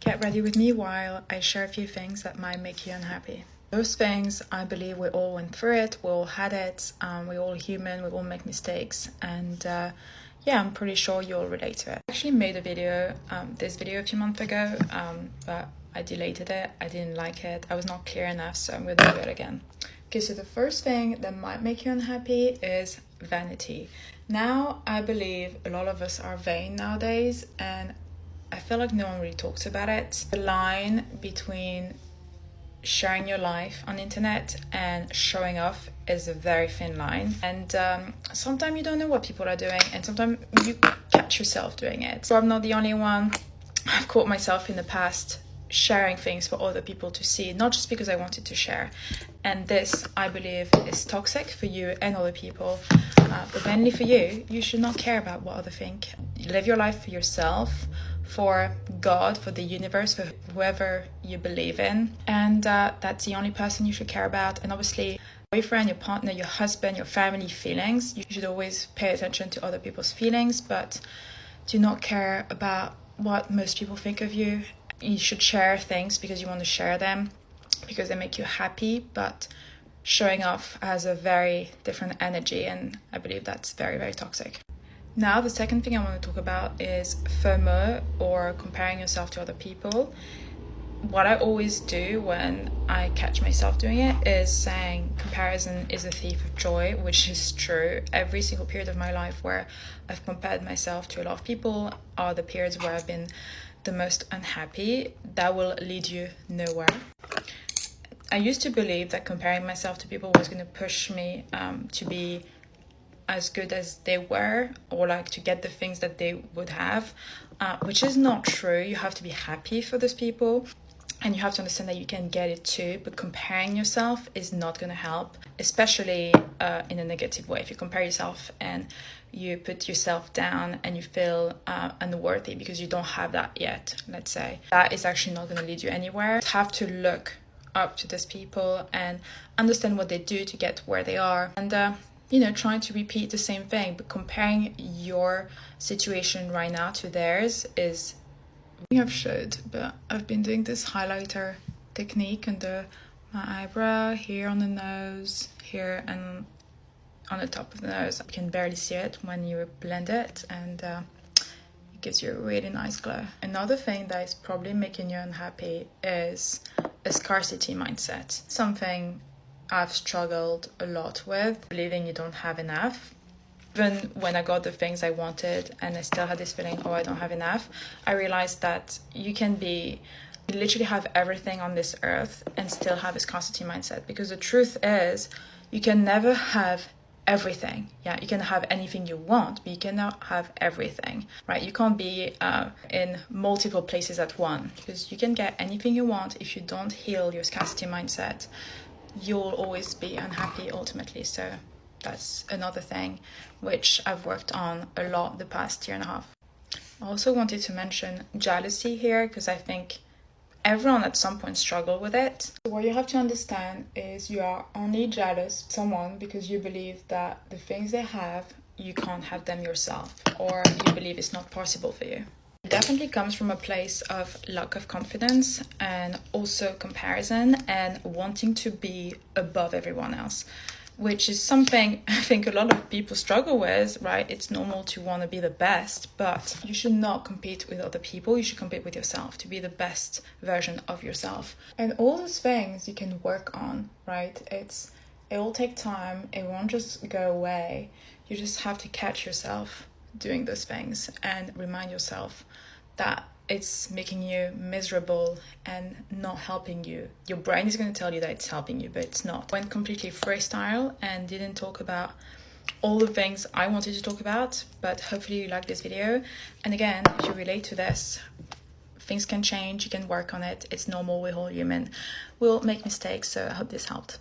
Get ready with me while I share a few things that might make you unhappy. Those things, I believe we all went through it, we all had it, we're all human, we all make mistakes, and yeah, I'm pretty sure you'll relate to it. I actually made a video, this video a few months ago, but I deleted it, I didn't like it, I was not clear enough, so I'm gonna do it again. Okay, so the first thing that might make you unhappy is vanity. Now, I believe a lot of us are vain nowadays, and I feel like no one really talks about it. The line between sharing your life on the internet and showing off is a very thin line, and sometimes you don't know what people are doing, and sometimes you catch yourself doing it. So I'm not the only one. I've caught myself in the past sharing things for other people to see, not just because I wanted to share, and this, I believe, is toxic for you and other people, but mainly for you. You should not care about what others think. You live your life for yourself, for God, for the universe, for whoever you believe in, and that's the only person you should care about. And obviously, your boyfriend, your partner, your husband, your family feelings, you should always pay attention to other people's feelings, but do not care about what most people think of you. You should share things because you want to share them, because they make you happy, but showing off has a very different energy, and I believe that's very, very toxic. Now, the second thing I want to talk about is FOMO, or comparing yourself to other people. What I always do when I catch myself doing it is saying comparison is a thief of joy, which is true. Every single period of my life where I've compared myself to a lot of people are the periods where I've been the most unhappy. That will lead you nowhere. I used to believe that comparing myself to people was going to push me to be as good as they were, or like to get the things that they would have, which is not true. You have to be happy for those people, and you have to understand that you can get it too, but comparing yourself is not going to help, especially in a negative way. If you compare yourself and you put yourself down and you feel unworthy because you don't have that yet, let's say, that is actually not going to lead you anywhere. You have to look up to these people and understand what they do to get where they are, and trying to repeat the same thing, but comparing your situation right now to theirs is, I've showed, but I've been doing this highlighter technique under my eyebrow, here on the nose, here, and on the top of the nose. You can barely see it when you blend it, and it gives you a really nice glow. Another thing that is probably making you unhappy is a scarcity mindset. Something I've struggled a lot with, believing you don't have enough. Even when I got the things I wanted and I still had this feeling, oh, I don't have enough, I realized that you literally have everything on this earth and still have a scarcity mindset, because the truth is you can never have everything. Yeah, you can have anything you want, but you cannot have everything, right? You can't be in multiple places at once, because you can get anything you want. If you don't heal your scarcity mindset, you'll always be unhappy ultimately. So that's another thing which I've worked on a lot the past year and a half. I also wanted to mention jealousy here, because I think everyone at some point struggle with it. What you have to understand is you are only jealous of someone because you believe that the things they have, you can't have them yourself, or you believe it's not possible for you. It definitely comes from a place of lack of confidence, and also comparison and wanting to be above everyone else, which is something I think a lot of people struggle with, right? It's normal to want to be the best, but you should not compete with other people. You should compete with yourself to be the best version of yourself. And all those things you can work on, right? It will take time. It won't just go away. You just have to catch yourself doing those things and remind yourself that it's making you miserable and not helping you. Your brain is going to tell you that it's helping you, but it's not. I went completely freestyle and didn't talk about all the things I wanted to talk about, but hopefully you like this video. And again, if you relate to this, things can change, you can work on it. It's normal, we're all human. We'll make mistakes, so I hope this helped.